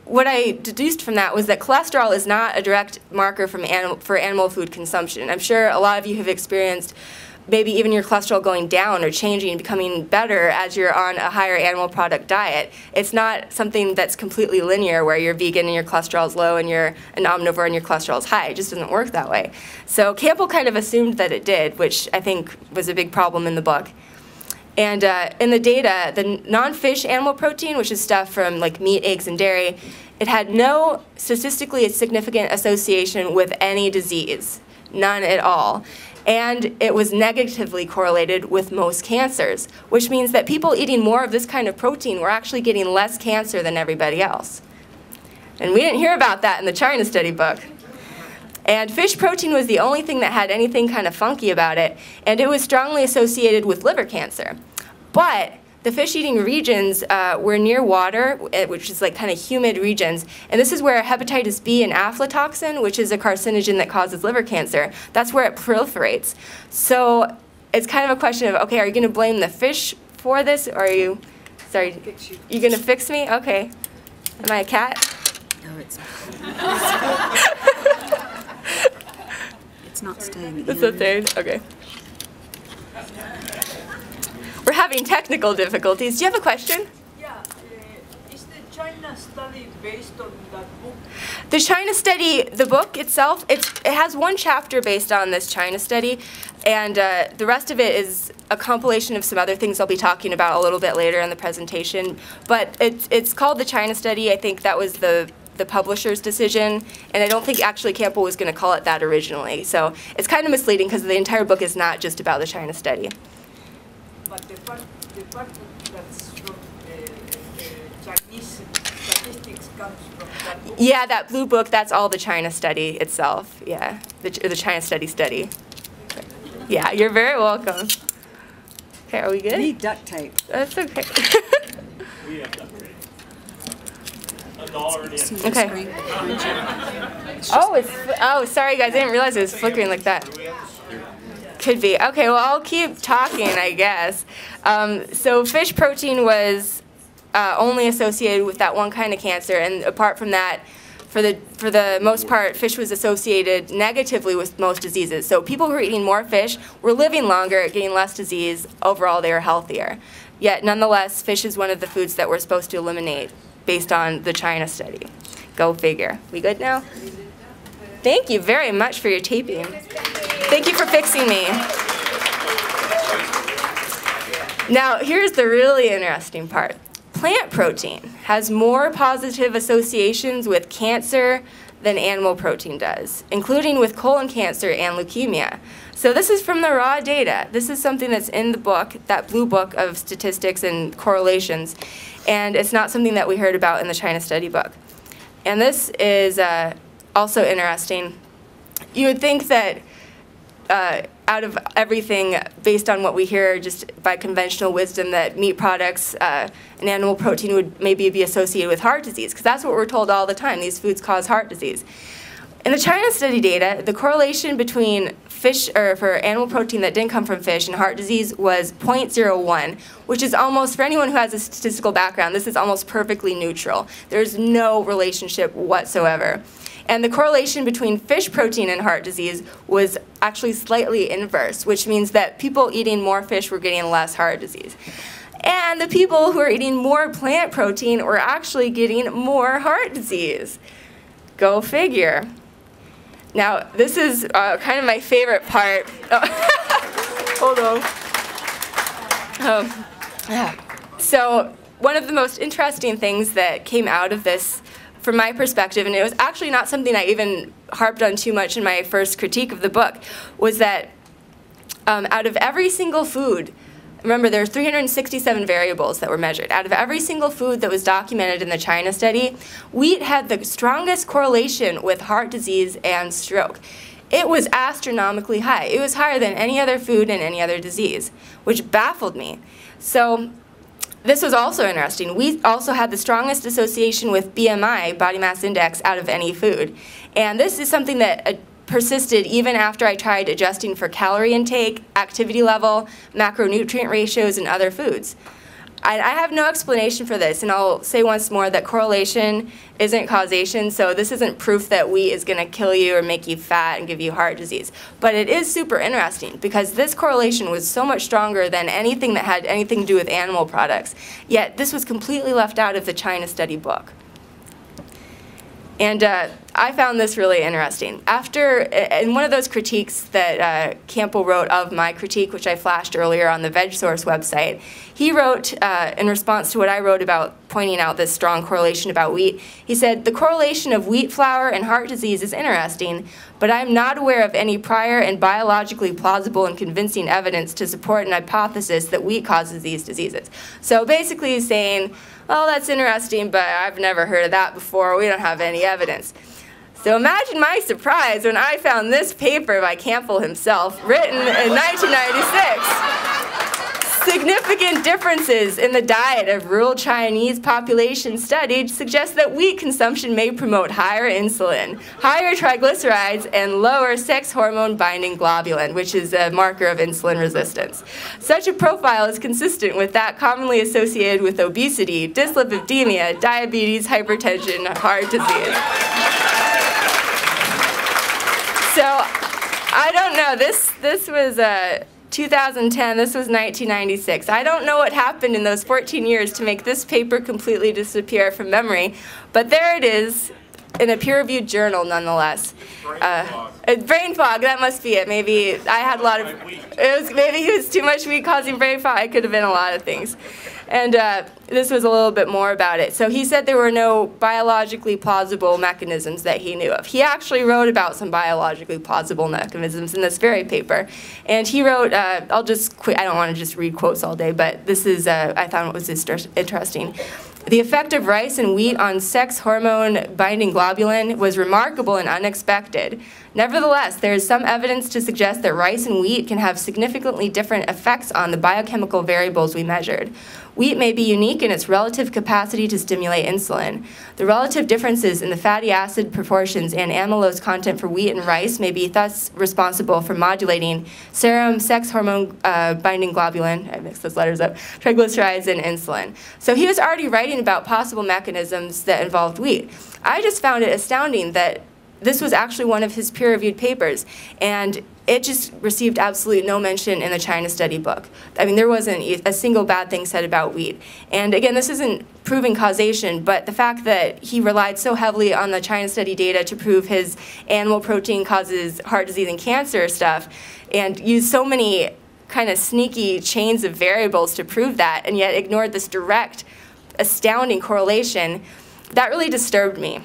what I deduced from that was that cholesterol is not a direct marker for animal food consumption. I'm sure a lot of you have experienced maybe even your cholesterol going down or changing and becoming better as you're on a higher animal product diet. It's not something that's completely linear where you're vegan and your cholesterol is low and you're an omnivore and your cholesterol is high. It just doesn't work that way. So Campbell kind of assumed that it did, which I think was a big problem in the book. And in the data, the non-fish animal protein, which is stuff from like meat, eggs, and dairy, it had no statistically significant association with any disease, none at all. And it was negatively correlated with most cancers, which means that people eating more of this kind of protein were actually getting less cancer than everybody else. And we didn't hear about that in the China study book. And fish protein was the only thing that had anything kind of funky about it, and it was strongly associated with liver cancer. But the fish-eating regions were near water, which is like kind of humid regions, and this is where hepatitis B and aflatoxin, which is a carcinogen that causes liver cancer, that's where it proliferates. So it's kind of a question of, okay, are you going to blame the fish for this, or are you, sorry, you going to fix me? Okay. Am I a cat? No, it's not. It's not staying in. It's not staying? Okay. We're having technical difficulties. Do you have a question? Yeah. Is the China study based on that book? The China study, the book itself, it has one chapter based on this China study, and the rest of it is a compilation of some other things I'll be talking about a little bit later in the presentation. But it's called the China study. I think that was the publisher's decision, and I don't think actually Campbell was going to call it that originally. So it's kind of misleading because the entire book is not just about the China study. But the part that's from Chinese statistics comes from that book? Yeah, that blue book, that's all the China study itself. Yeah, the China study. Yeah, you're very welcome. Okay, are we good? We need duct tape. That's okay. We have duct tape. Okay. Oh, sorry guys, I didn't realize it was flickering like that. Could be. Okay, well, I'll keep talking, I guess. So fish protein was only associated with that one kind of cancer, and apart from that, for the most part, fish was associated negatively with most diseases. So people who were eating more fish were living longer, getting less disease. Overall, they were healthier. Yet, nonetheless, fish is one of the foods that we're supposed to eliminate based on the China study. Go figure. We good now? Thank you very much for your taping. Thank you for fixing me. Now, here's the really interesting part. Plant protein has more positive associations with cancer than animal protein does, including with colon cancer and leukemia. So this is from the raw data. This is something that's in the book, that blue book of statistics and correlations, and it's not something that we heard about in the China study book. And this is also interesting. You would think that out of everything, based on what we hear just by conventional wisdom, that meat products and animal protein would maybe be associated with heart disease, because that's what we're told all the time. These foods cause heart disease. In the China study data, the correlation between fish, or for animal protein that didn't come from fish, and heart disease was 0.01, which is almost, for anyone who has a statistical background, this is almost perfectly neutral. There's no relationship whatsoever. And the correlation between fish protein and heart disease was actually slightly inverse, which means that people eating more fish were getting less heart disease. And the people who are eating more plant protein were actually getting more heart disease. Go figure. Now, this is kind of my favorite part. Hold on. So one of the most interesting things that came out of this, from my perspective, and it was actually not something I even harped on too much in my first critique of the book, was that out of every single food, remember there are 367 variables that were measured. Out of every single food that was documented in the China study, wheat had the strongest correlation with heart disease and stroke. It was astronomically high. It was higher than any other food and any other disease, which baffled me. So this was also interesting. Wheat also had the strongest association with BMI, body mass index, out of any food. And this is something that persisted even after I tried adjusting for calorie intake, activity level, macronutrient ratios, and other foods. I have no explanation for this, and I'll say once more that correlation isn't causation, so this isn't proof that wheat is going to kill you or make you fat and give you heart disease. But it is super interesting because this correlation was so much stronger than anything that had anything to do with animal products, yet this was completely left out of the China study book. And I found this really interesting. In one of those critiques that Campbell wrote of my critique, which I flashed earlier on the VegSource website, he wrote, in response to what I wrote about pointing out this strong correlation about wheat, he said, "The correlation of wheat flour and heart disease is interesting, but I'm not aware of any prior and biologically plausible and convincing evidence to support an hypothesis that wheat causes these diseases." So basically he's saying, "Oh, that's interesting, but I've never heard of that before. We don't have any evidence." So imagine my surprise when I found this paper by Campbell himself, written in 1996. Significant differences in the diet of rural Chinese population studied suggest that wheat consumption may promote higher insulin, higher triglycerides, and lower sex hormone binding globulin, which is a marker of insulin resistance. Such a profile is consistent with that commonly associated with obesity, dyslipidemia, diabetes, hypertension, and heart disease. So, I don't know. This was 2010. This was 1996. I don't know what happened in those 14 years to make this paper completely disappear from memory, but there it is in a peer-reviewed journal nonetheless. Brain fog, that must be it. Maybe I had a lot of, maybe it was too much wheat causing brain fog. It could have been a lot of things. And this was a little bit more about it. So he said there were no biologically plausible mechanisms that he knew of. He actually wrote about some biologically plausible mechanisms in this very paper. And he wrote, I'll just quit, I don't want to just read quotes all day, but this is, I found it was interesting. "The effect of rice and wheat on sex hormone binding globulin was remarkable and unexpected. Nevertheless, there is some evidence to suggest that rice and wheat can have significantly different effects on the biochemical variables we measured. Wheat may be unique in its relative capacity to stimulate insulin. The relative differences in the fatty acid proportions and amylose content for wheat and rice may be thus responsible for modulating serum, sex hormone binding globulin, I mixed those letters up, triglycerides, and insulin." So he was already writing about possible mechanisms that involved wheat. I just found it astounding that this was actually one of his peer-reviewed papers, and it just received absolutely no mention in the China study book. I mean, there wasn't a single bad thing said about wheat. And again, this isn't proving causation, but the fact that he relied so heavily on the China study data to prove his animal protein causes heart disease and cancer stuff, and used so many kind of sneaky chains of variables to prove that, and yet ignored this direct, astounding correlation, that really disturbed me.